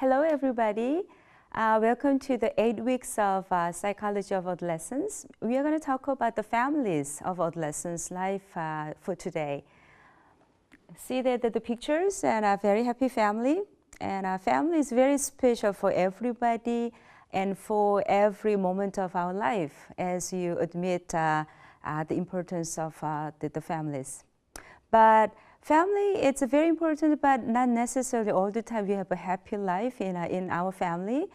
Hello, everybody. Welcome to the 8 weeks of Psychology of Adolescence. We are going to talk about the families of adolescence life for today. See the pictures and a very happy family. And our family is very special for everybody and for every moment of our life as you admit the importance of the families. But family, it's very important, but not necessarily all the time we have a happy life in our family.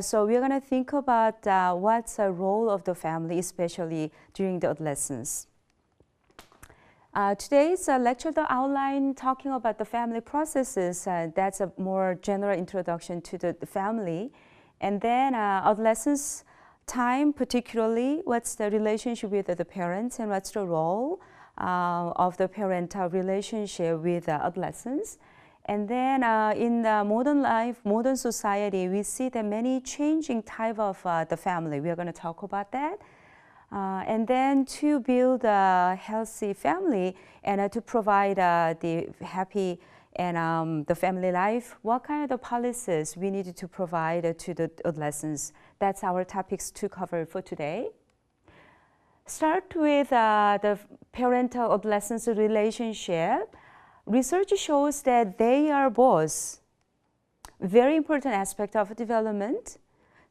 So we're going to think about what's the role of the family, especially during the adolescence. Today's lecture, the outline talking about the family processes, that's a more general introduction to the family. And then adolescence time, particularly, what's the relationship with the parents and what's the role of the parental relationship with adolescents. And then in the modern life, modern society, we see the many changing type of the family. We are going to talk about that. And then to build a healthy family and to provide the happy and the family life, what kind of the policies we need to provide to the adolescents? That's our topics to cover for today. Start with the parental-adolescent relationship. Research shows that they are both very important aspect of development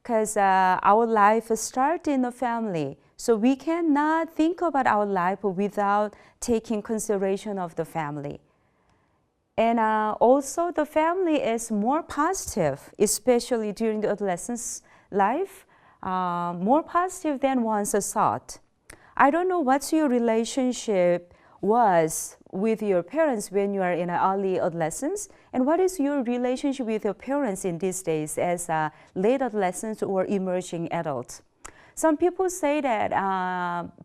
because our life starts in the family. So we cannot think about our life without taking consideration of the family. And also the family is more positive, especially during the adolescence life, more positive than once thought. I don't know what your relationship was with your parents when you are in early adolescence, and what is your relationship with your parents in these days as late adolescents or emerging adults. Some people say that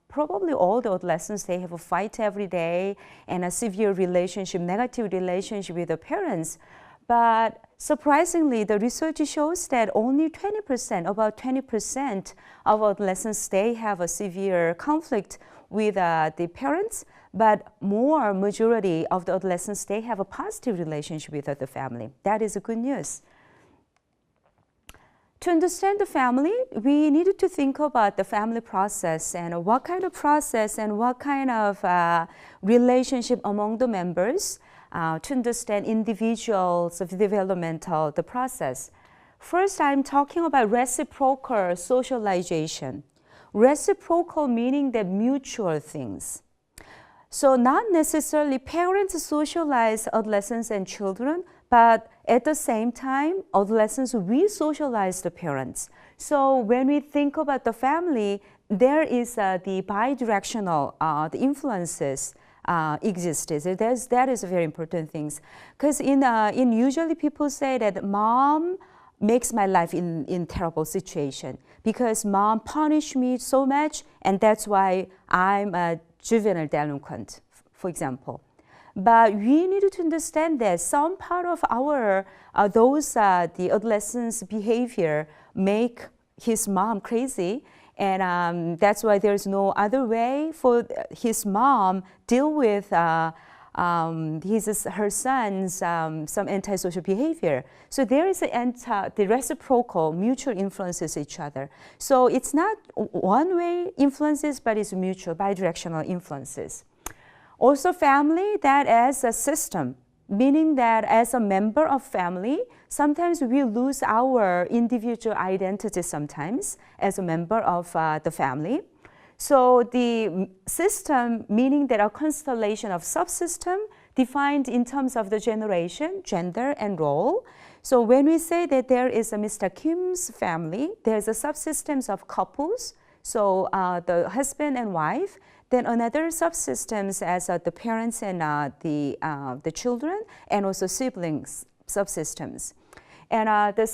probably all the adolescents, they have a fight every day and a severe relationship, negative relationship with the parents. But surprisingly, the research shows that only 20%, about 20% of adolescents, they have a severe conflict with the parents, but more majority of the adolescents, they have a positive relationship with the family. That is good news. To understand the family, we needed to think about the family process and what kind of process and what kind of relationship among the members to understand individuals of developmental the process. First, I'm talking about reciprocal socialization. Reciprocal meaning that mutual things. So not necessarily parents socialize adolescents and children, but at the same time, adolescents, we socialize the parents. So when we think about the family, there is the bidirectional the influences existed. That is a very important thing. Because in usually people say that mom makes my life in terrible situation because mom punished me so much, and that's why I'm a juvenile delinquent, for example. But we need to understand that some part of our the adolescent's behavior make his mom crazy, and that's why there's no other way for his mom deal with her son's some antisocial behavior. So there is the reciprocal mutual influences each other. So it's not one-way influences, but it's mutual bidirectional influences. Also family, that as a system, meaning that as a member of family, sometimes we lose our individual identity sometimes as a member of the family. So the system, meaning that a constellation of subsystem defined in terms of the generation, gender, and role. So when we say that there is a Mr. Kim's family, there's a subsystems of couples, so the husband and wife, then another subsystems as the parents and the children, and also siblings subsystems. And the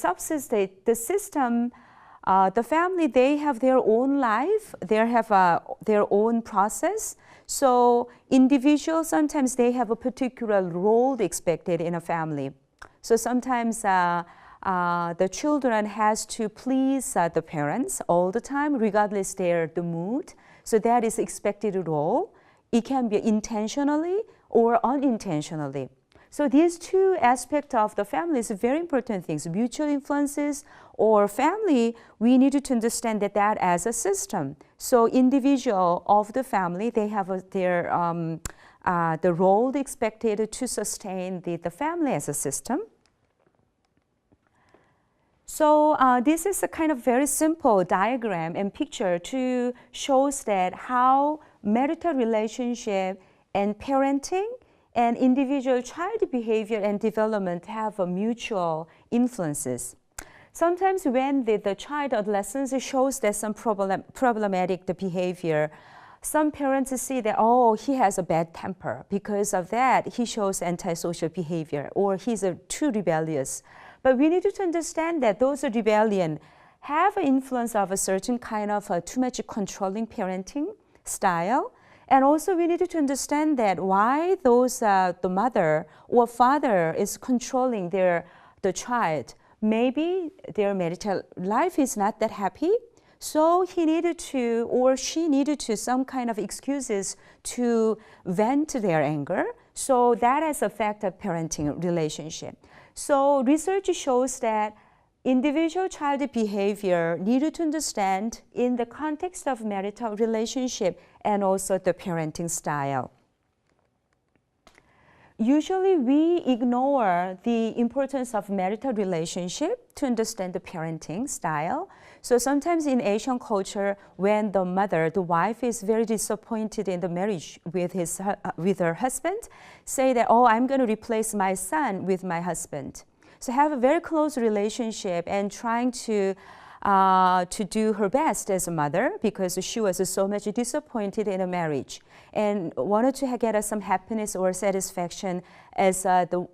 system, the family, they have their own life, they have their own process. So individuals, sometimes they have a particular role expected in a family. So sometimes the children has to please the parents all the time, regardless the mood. So that is expected role. It can be intentionally or unintentionally. So these two aspects of the family is very important things. Mutual influences or family, we need to understand that as a system. So individual of the family, they have the role expected to sustain the family as a system. So this is a kind of very simple diagram and picture to shows that how marital relationship and parenting and individual child behavior and development have a mutual influences. Sometimes when the child adolescence shows that some problematic behavior, some parents see that, oh, he has a bad temper. Because of that, he shows antisocial behavior or he's too rebellious. But we need to understand that those rebellion have an influence of a certain kind of too much controlling parenting style. And also we need to understand that why those the mother or father is controlling the child. Maybe their marital life is not that happy, so he needed to or she needed to some kind of excuses to vent their anger. So that has affected parenting relationship. So research shows that individual child behavior needed to understand in the context of marital relationship and also the parenting style. Usually we ignore the importance of marital relationship to understand the parenting style. So sometimes in Asian culture, when the mother, the wife is very disappointed in the marriage with her husband, say that, oh, I'm going to replace my son with my husband. So have a very close relationship and trying to do her best as a mother because she was so much disappointed in a marriage and wanted to get some happiness or satisfaction as the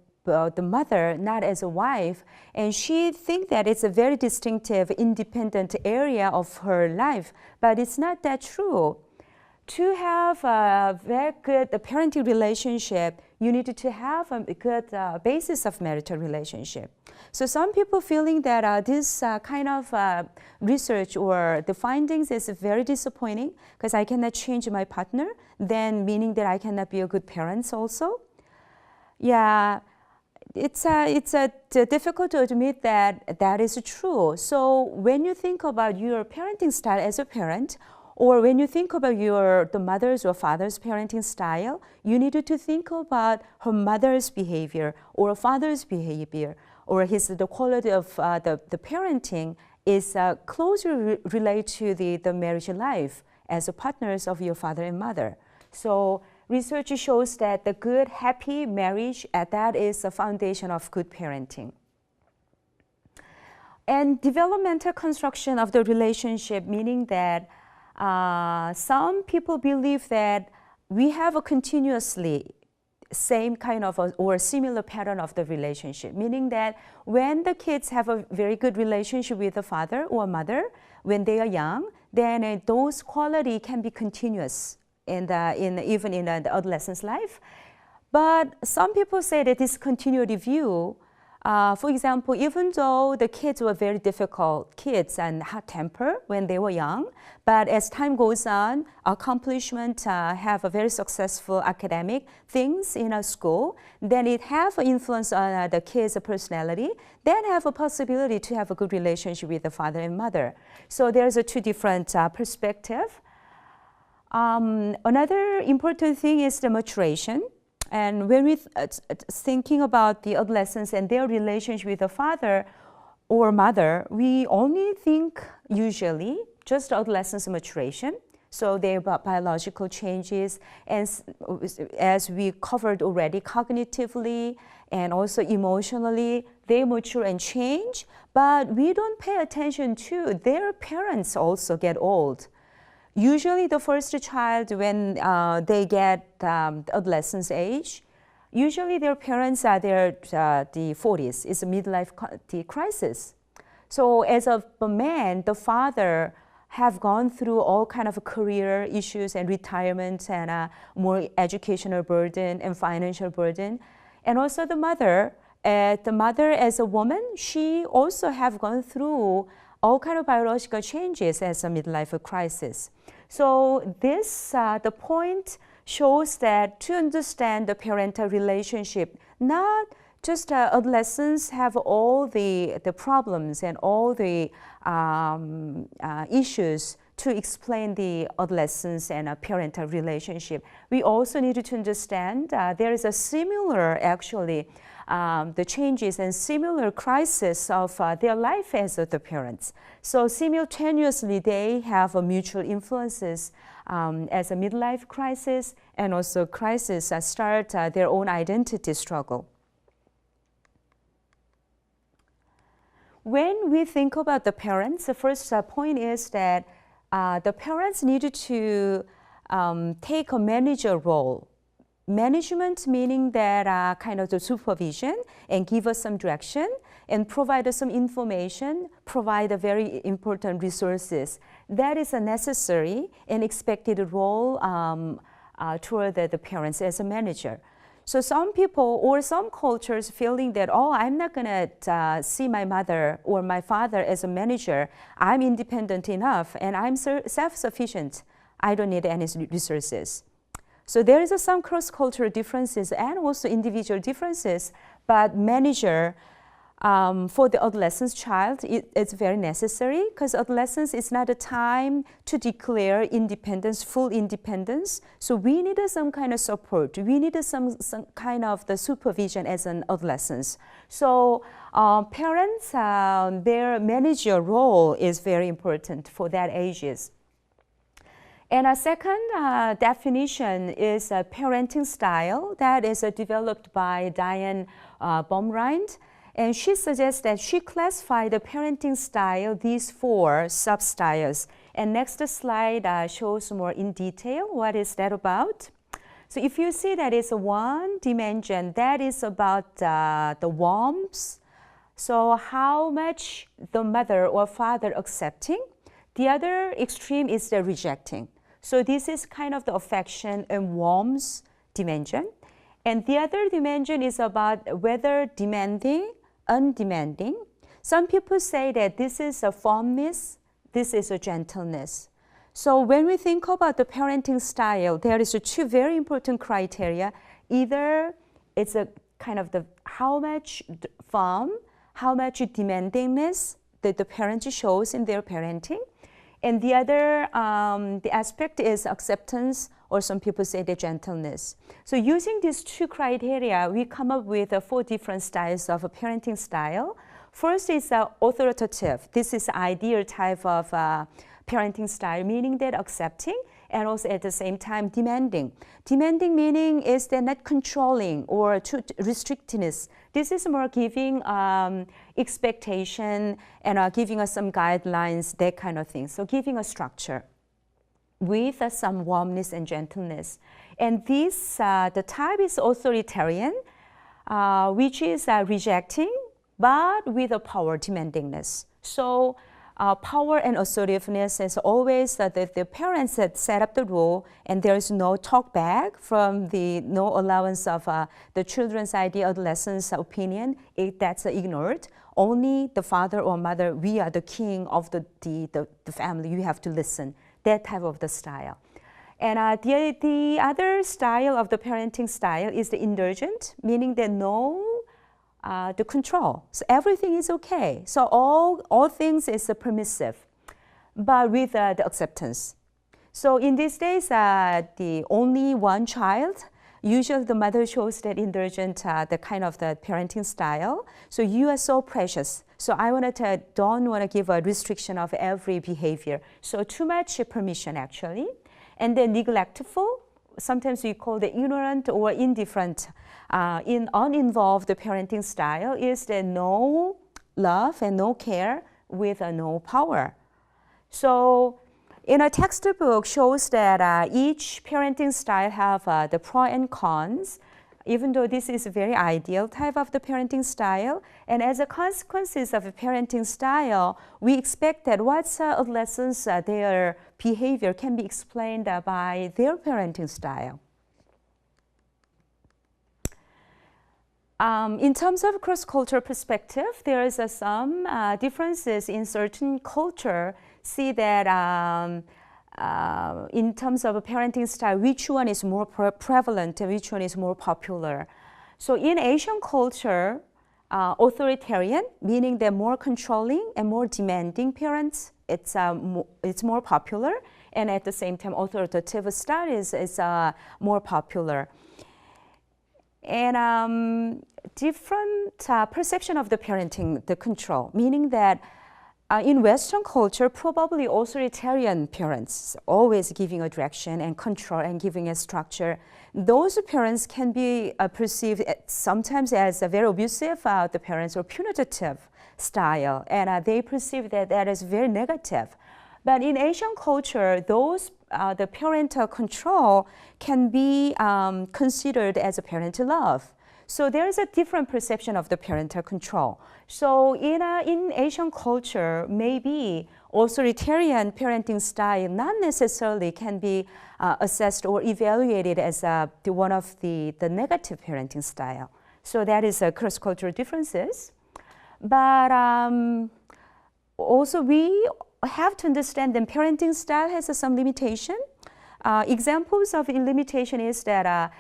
mother, not as a wife. And she thinks that it's a very distinctive, independent area of her life, but it's not that true. To have a very good parenting relationship, you need to have a good basis of marital relationship. So some people feeling that this kind of research or the findings is very disappointing because I cannot change my partner, then meaning that I cannot be a good parent also. Yeah, it's difficult to admit that is true. So when you think about your parenting style as a parent, or when you think about the mother's or father's parenting style, you need to think about her mother's behavior or father's behavior, or the quality of the parenting is closely related to the marriage life as partners of your father and mother. So research shows that the good, happy marriage, that is the foundation of good parenting. And developmental construction of the relationship, meaning that some people believe that we have a continuously same kind of or similar pattern of the relationship, meaning that when the kids have a very good relationship with the father or mother when they are young, then those quality can be continuous even in the adolescence life. But some people say that this continuity view, for example, even though the kids were very difficult kids and hot temper when they were young, but as time goes on, accomplishment have a very successful academic things in a school, then it have an influence on the kids' personality, then have a possibility to have a good relationship with the father and mother. So there's a two different perspective. Another important thing is the maturation. And when we thinking about the adolescents and their relationship with the father or mother, we only think usually just adolescence maturation. So their biological changes, and as we covered already, cognitively and also emotionally, they mature and change. But we don't pay attention to their parents also get old. Usually the first child, when they get adolescence age, usually their parents are the 40s. It's a midlife crisis. So as a man, the father have gone through all kind of career issues and retirement and more educational burden and financial burden. And also the mother as a woman, she also have gone through all kind of biological changes as a midlife crisis. So this, the point shows that to understand the parental relationship, not just adolescents have all the problems and all the issues to explain the adolescence and a parental relationship. We also need to understand there is a similar, actually, the changes and similar crisis of their life as the parents. So simultaneously, they have mutual influences as a midlife crisis and also crisis start their own identity struggle. When we think about the parents, the first point is that the parents need to take a manager role. Management meaning that kind of the supervision and give us some direction and provide us some information, provide a very important resources. That is a necessary and expected role toward the parents as a manager. So some people or some cultures feeling that, oh, I'm not going to see my mother or my father as a manager. I'm independent enough and I'm self-sufficient. I don't need any resources. So there is some cross-cultural differences and also individual differences, but manager for the adolescent child, it's very necessary because adolescence is not a time to declare independence, full independence. So we need some kind of support. We need some kind of the supervision as an adolescence. So parents, their manager role is very important for that ages. And a second definition is a parenting style that is developed by Diane Baumrind. And she suggests that she classified the parenting style, these 4 sub-styles. And next slide shows more in detail what is that about. So if you see that it's one dimension, that is about the warmth. So how much the mother or father accepting. The other extreme is the rejecting. So this is kind of the affection and warmth dimension. And the other dimension is about whether demanding, undemanding. Some people say that this is a firmness, this is a gentleness. So when we think about the parenting style, there is 2 very important criteria. Either it's a kind of the how much firm, how much demandingness that the parent shows in their parenting. And the other the aspect is acceptance, or some people say the gentleness. So using these 2 criteria, we come up with 4 different styles of a parenting style. First is authoritative. This is ideal type of parenting style, meaning that accepting and also at the same time demanding. Demanding meaning is that not controlling or too restrictiveness. This is more giving expectation and giving us some guidelines, that kind of thing. So giving a structure with some warmness and gentleness. And this, the type is authoritarian, which is rejecting, but with a power demandingness. So power and assertiveness is always that the parents that set up the rule, and there is no talk back from no allowance of the children's idea, adolescent's opinion. That's ignored. Only the father or mother, we are the king of the family. You have to listen. That type of the style. And the other style of the parenting style is the indulgent, meaning that the control. So everything is okay. So all things is permissive, but with the acceptance. So in these days, the only one child, usually the mother shows that indulgent, the kind of the parenting style. So you are so precious. So I don't want to give a restriction of every behavior. So too much permission actually. And then neglectful, sometimes we call the ignorant or indifferent. In uninvolved parenting style is the no love and no care with no power. So in a textbook shows that each parenting style have the pro and cons, even though this is a very ideal type of the parenting style. And as a consequences of a parenting style, we expect that what's adolescents, their behavior can be explained by their parenting style. In terms of cross-cultural perspective, there is some differences in certain culture. See that in terms of a parenting style, which one is more prevalent and which one is more popular. So in Asian culture, authoritarian, meaning they're more controlling and more demanding parents, it's more popular. And at the same time, authoritative style is more popular. And different perception of the parenting, the control, meaning that in Western culture, probably authoritarian parents, always giving a direction and control and giving a structure. Those parents can be perceived sometimes as a very abusive, the parents, or punitive style, and they perceive that that is very negative. But in Asian culture, those the parental control can be considered as a parental love. So there is a different perception of the parental control. So in Asian culture, maybe authoritarian parenting style not necessarily can be assessed or evaluated as one of the negative parenting style. So that is cross-cultural differences. But also we have to understand that parenting style has some limitation. Examples of limitation is that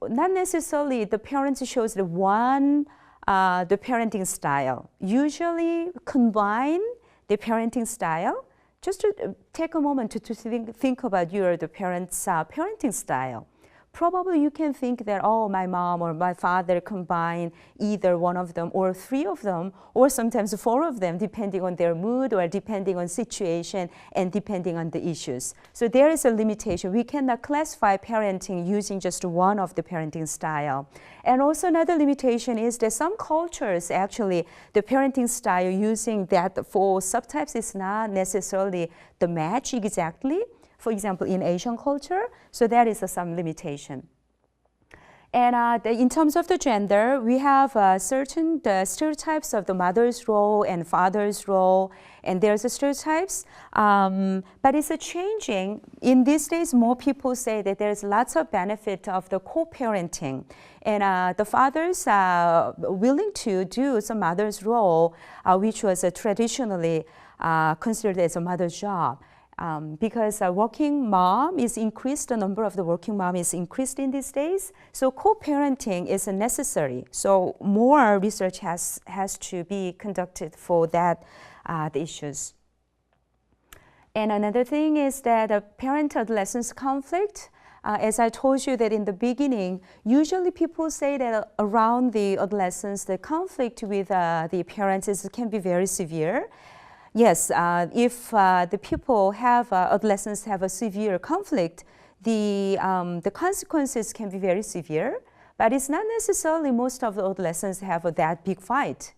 not necessarily the parents shows the one the parenting style. Usually combine the parenting style. Just to take a moment to think about the parents' parenting style. Probably you can think that, oh, my mom or my father combine either one of them or three of them or sometimes four of them depending on their mood or depending on situation and depending on the issues. So there is a limitation. We cannot classify parenting using just one of the parenting style. And also another limitation is that some cultures actually the parenting style using that for subtypes is not necessarily the match exactly. For example, in Asian culture, so that is some limitation. And in terms of the gender, we have certain stereotypes of the mother's role and father's role, and there's stereotypes, but it's changing. In these days, more people say that there's lots of benefit of the co-parenting, and the fathers are willing to do some mother's role, which was traditionally considered as a mother's job. Because working mom is increased, the number of the working mom is increased in these days. So co-parenting is necessary. So more research has to be conducted for that the issues. And another thing is that parent-adolescent conflict. As I told you that in the beginning, usually people say that around the adolescence, the conflict with the parents can be very severe. Yes, if the people have adolescents have a severe conflict, the consequences can be very severe. But it's not necessarily most of the adolescents have that big fight.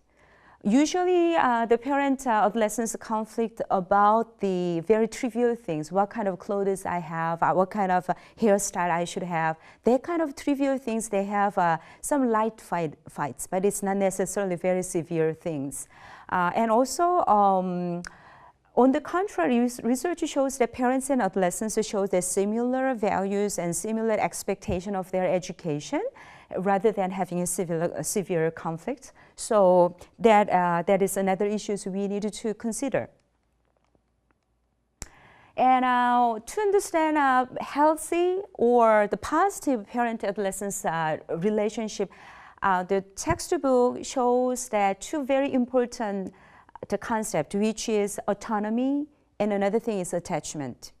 Usually, the parent-adolescent conflict about the very trivial things: what kind of clothes I have, what kind of hairstyle I should have. That kind of trivial things, they have some light fights, but it's not necessarily very severe things. And also, on the contrary, research shows that parents and adolescents show that similar values and similar expectation of their education, rather than having a severe conflict. So that is another issue we need to consider. And to understand healthy or the positive parent-adolescent relationship, the textbook shows that two very important concepts, which is autonomy and another thing is attachment.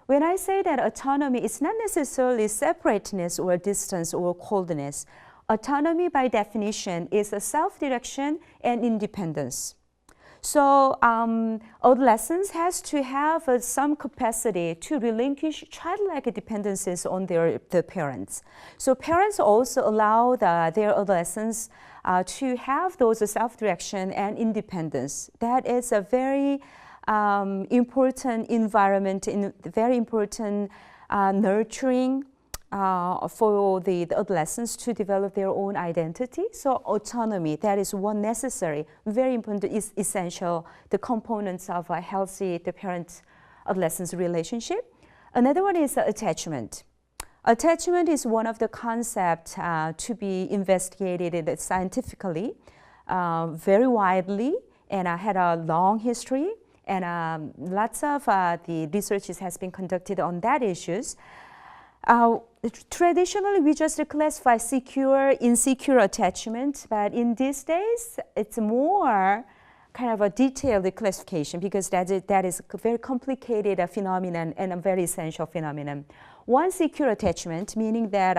When I say that autonomy, it's not necessarily separateness or distance or coldness. Autonomy, by definition, is a self-direction and independence. So adolescents has to have some capacity to relinquish childlike dependencies on their parents. So parents also allow their adolescents to have those self-direction and independence. That is a very important environment, very important nurturing for the adolescents to develop their own identity. So autonomy, that is one necessary, very important, is essential, the components of a healthy parent-adolescent relationship. Another one is attachment. Attachment is one of the concepts to be investigated scientifically, very widely, and had a long history. And lots of the researches has been conducted on that issues. Traditionally, we just classify secure, insecure attachment, but in these days, it's more kind of a detailed classification because that is a very complicated phenomenon and a very essential phenomenon. One, secure attachment, meaning that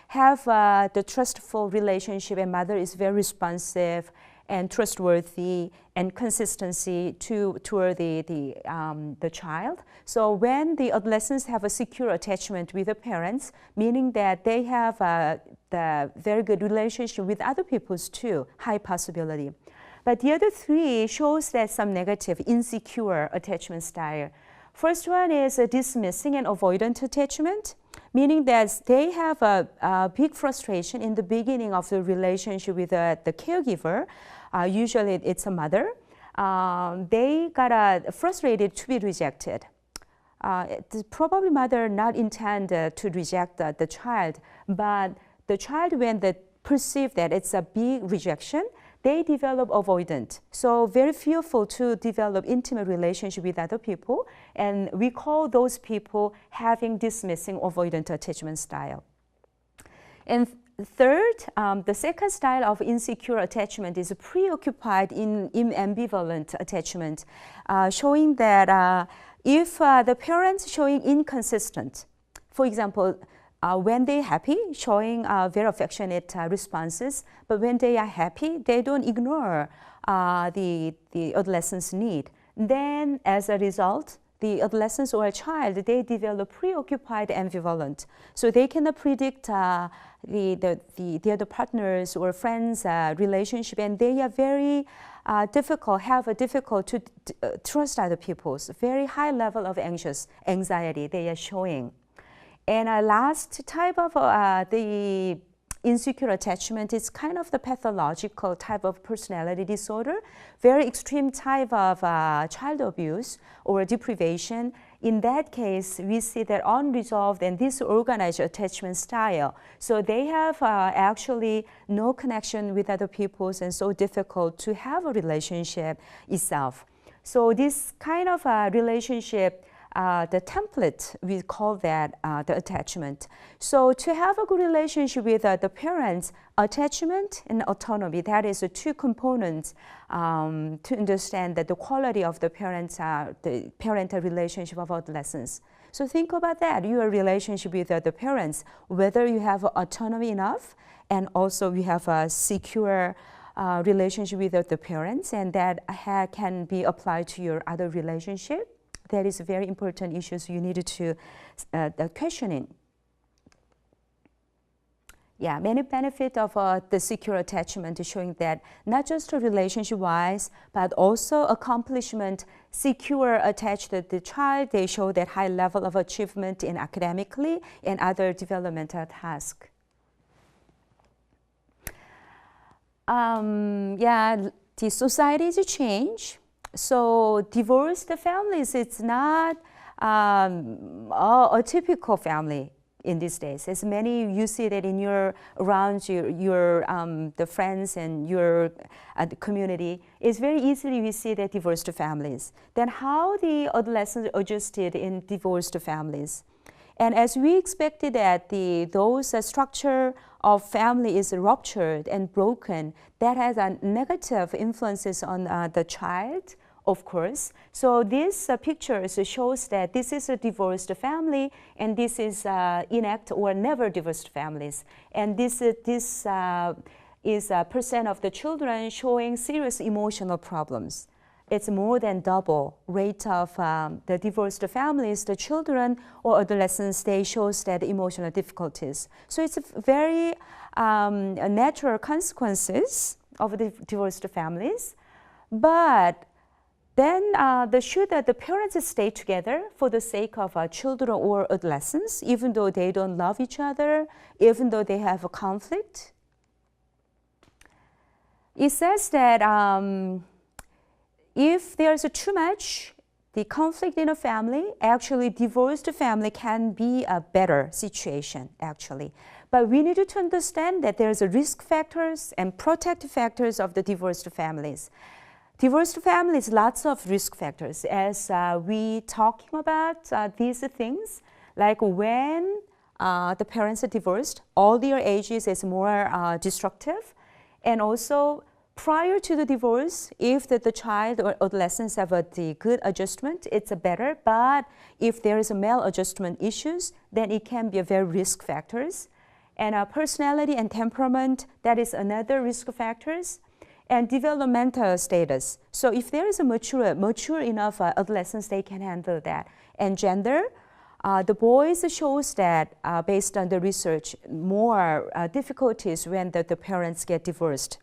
have the trustful relationship and mother is very responsive and trustworthy and consistency toward the child. So when the adolescents have a secure attachment with the parents, meaning that they have the very good relationship with other peoples too, high possibility. But the other three shows that some negative, insecure attachment style. First one is a dismissing and avoidant attachment, meaning that they have a big frustration in the beginning of the relationship with the caregiver. Usually it's a mother. They got frustrated to be rejected. Probably mother not intend to reject the child, but the child, when they perceive that it's a big rejection, they develop avoidant. So very fearful to develop intimate relationship with other people. And we call those people having dismissing avoidant attachment style. And third, the second style of insecure attachment is preoccupied in ambivalent attachment, showing that if the parents showing inconsistent, for example, when they're happy, showing very affectionate responses, but when they are happy, they don't ignore the adolescent's need. Then, as a result, the adolescents or a child, they develop preoccupied ambivalent. So they cannot predict the other partners or friends' relationship, and they are very difficult to trust other people's. Very high level of anxiety they are showing. And last type of the insecure attachment is kind of the pathological type of personality disorder, very extreme type of child abuse or deprivation. In that case, we see that unresolved and disorganized attachment style. So they have actually no connection with other people and so difficult to have a relationship itself. So this kind of relationship, the template, we call that the attachment. So to have a good relationship with the parents, attachment and autonomy, that is the two components to understand that the quality of the parents, the parental relationship of adolescents. So think about that, your relationship with the parents, whether you have autonomy enough and also you have a secure relationship with the parents, and that can be applied to your other relationship. That is a very important issue, so you needed to question it. Yeah, many benefits of the secure attachment is showing that not just relationship-wise, but also accomplishment, secure attached to the child. They show that high level of achievement in academically and other developmental tasks. Yeah, the societies change. So divorced families, it's not a typical family in these days. As many, you see that in around the friends and your the community, it's very easily we see that divorced families. Then how the adolescents adjusted in divorced families. And as we expected that those structure of family is ruptured and broken, that has a negative influences on the child, of course. So this picture shows that this is a divorced family, and this is intact or never divorced families. And this is a percent of the children showing serious emotional problems. It's more than double rate of the divorced families, the children or adolescents, they shows that emotional difficulties. So it's a very natural consequences of the divorced families. But then should the parents stay together for the sake of children or adolescents, even though they don't love each other, even though they have a conflict? It says that if there's too much the conflict in a family, actually divorced family can be a better situation, actually. But we need to understand that there's a risk factors and protective factors of the divorced families. Divorced families, lots of risk factors. As we talking about these things, like when the parents are divorced, older ages is more destructive. And also, prior to the divorce, if the child or adolescents have the good adjustment, it's better. But if there is a maladjustment issues, then it can be a very risk factors. And personality and temperament, that is another risk factors. And developmental status. So if there is a mature enough adolescents, they can handle that. And gender, the boys shows that based on the research, more difficulties when the parents get divorced.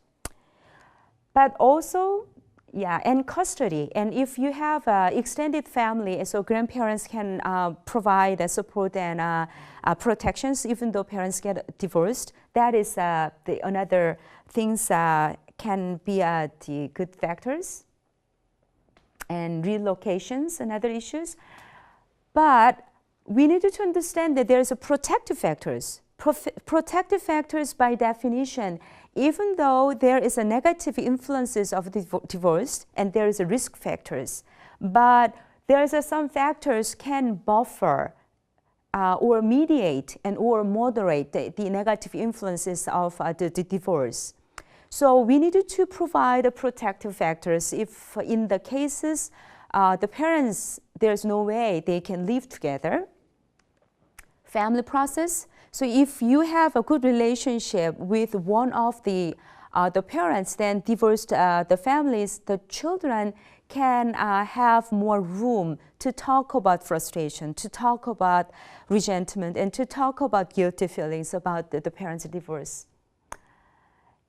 But also, yeah, and custody. And if you have extended family, so grandparents can provide support and protections even though parents get divorced. That is another things can be the good factors. And relocations and other issues. But we need to understand that there's a protective factors. Protective factors by definition, even though there is a negative influences of divorce and there is a risk factors, but there's some factors can buffer or mediate and or moderate the negative influences of the divorce. So we needed to provide protective factors if in the cases the parents, there's no way they can live together. Family process. So if you have a good relationship with one of the parents, then divorced the families, the children can have more room to talk about frustration, to talk about resentment, and to talk about guilty feelings about the parents' divorce.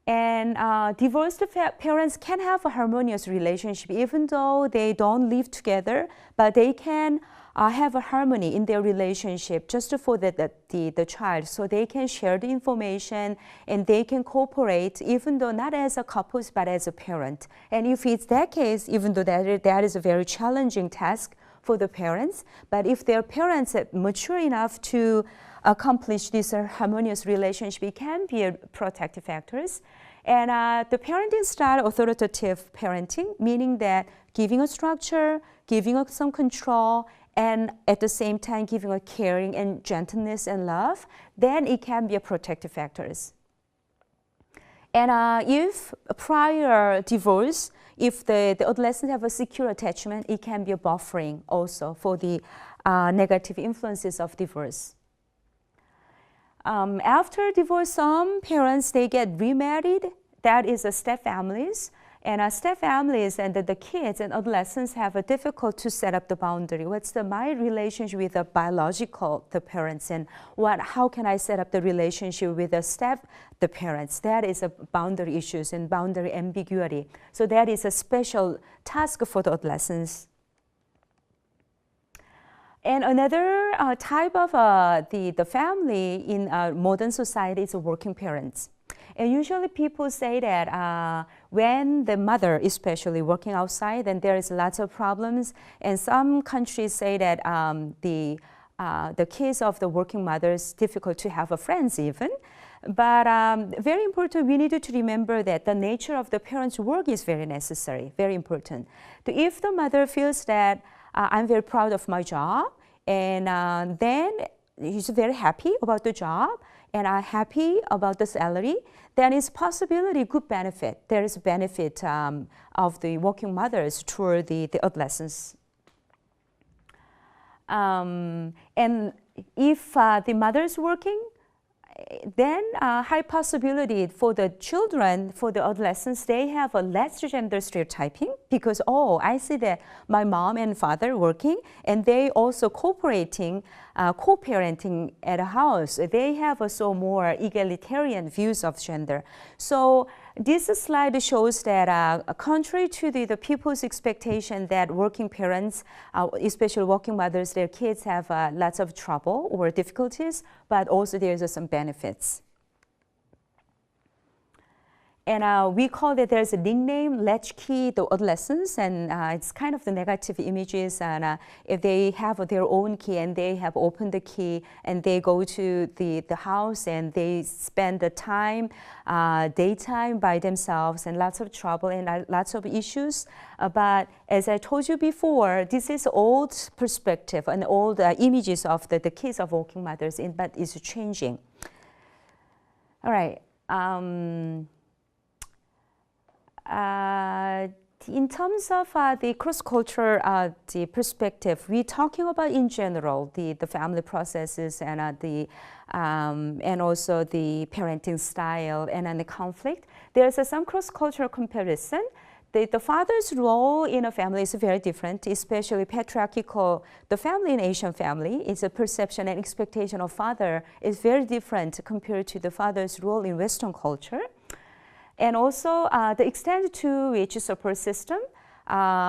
And divorced parents can have a harmonious relationship even though they don't live together, but they can have a harmony in their relationship just for the child. So they can share the information and they can cooperate even though not as a couple but as a parent. And if it's that case, even though that is a very challenging task for the parents, but if their parents are mature enough to accomplish this harmonious relationship, it can be protective factors. And the parenting style, authoritative parenting, meaning that giving a structure, giving some control, and at the same time giving a caring and gentleness and love, then it can be a protective factors. And if prior divorce, if the adolescents have a secure attachment, it can be a buffering also for the negative influences of divorce. After divorce, some parents, they get remarried. That is step families. And step families and the kids and adolescents have a difficult to set up the boundary. What's my relationship with the biological parents, and how can I set up the relationship with the parents? That is a boundary issues and boundary ambiguity. So that is a special task for the adolescents. And another type of the family in modern society is working parents. And usually people say that when the mother especially working outside, then there is lots of problems. And some countries say that the kids of the working mothers difficult to have friends even. But very important, we need to remember that the nature of the parents' work is very necessary, very important. So if the mother feels that I'm very proud of my job, and then he's very happy about the job, and are happy about the salary, then it's possibility good benefit. There is benefit of the working mothers toward the adolescents. And if the mother is working, then high possibility for the children, for the adolescents, they have a less gender stereotyping because, oh, I see that my mom and father working and they also cooperating, co-parenting at a house. They have also more egalitarian views of gender. So this slide shows that contrary to the people's expectation that working parents, especially working mothers, their kids have lots of trouble or difficulties, but also there's some benefits. And we call it, there's a nickname, latchkey, the adolescents, and it's kind of the negative images. And if they have their own key and they have opened the key and they go to the house and they spend the time, daytime by themselves, and lots of trouble and lots of issues. But as I told you before, this is old perspective and old images of the kids of working mothers, but it's changing. All right. In terms of the cross-cultural the perspective, we're talking about in general the family processes and and also the parenting style and the conflict. There's some cross-cultural comparison. The father's role in a family is very different, especially patriarchal. The family in Asian family is a perception and expectation of father is very different compared to the father's role in Western culture. And also the extent to which support system,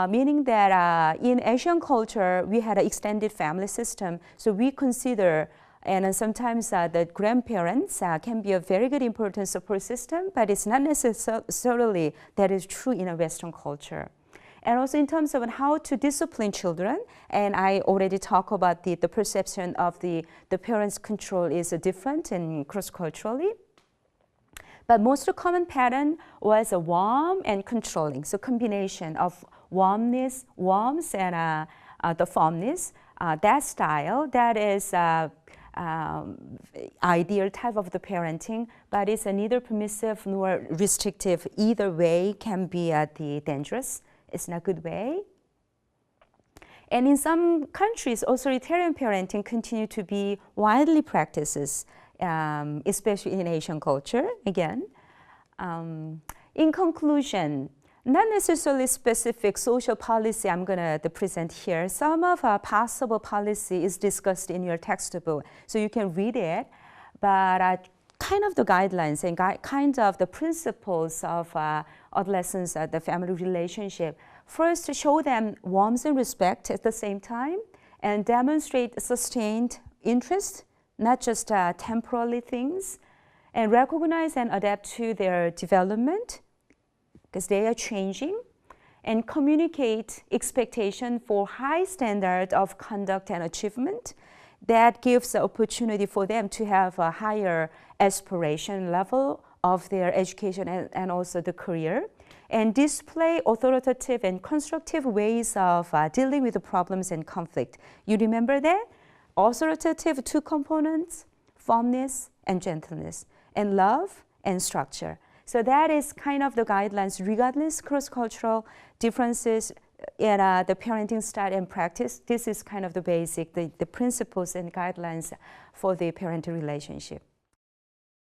meaning that in Asian culture, we had an extended family system. So we consider, and sometimes the grandparents can be a very good important support system, but it's not necessarily that is true in a Western culture. And also in terms of how to discipline children, and I already talked about the perception of the parents' control is different and cross-culturally. But most common pattern was warm and controlling. So combination of warmth and the firmness. That style, that is ideal type of the parenting, but it's neither permissive nor restrictive. Either way can be dangerous. It's not a good way. And in some countries, authoritarian parenting continue to be widely practiced. Especially in Asian culture, again. In conclusion, not necessarily specific social policy I'm going to present here. Some of our possible policy is discussed in your textbook, so you can read it. But kind of the guidelines and kind of the principles of adolescents, the family relationship. First, show them warmth and respect at the same time, and demonstrate sustained interest, not just temporary things, and recognize and adapt to their development because they are changing, and communicate expectation for high standard of conduct and achievement that gives the opportunity for them to have a higher aspiration level of their education and also the career, and display authoritative and constructive ways of dealing with the problems and conflict. You remember that? Authoritative, two components, firmness and gentleness, and love and structure. So that is kind of the guidelines regardless cross-cultural differences in the parenting style and practice. This is kind of the basic, the principles and guidelines for the parenting relationship.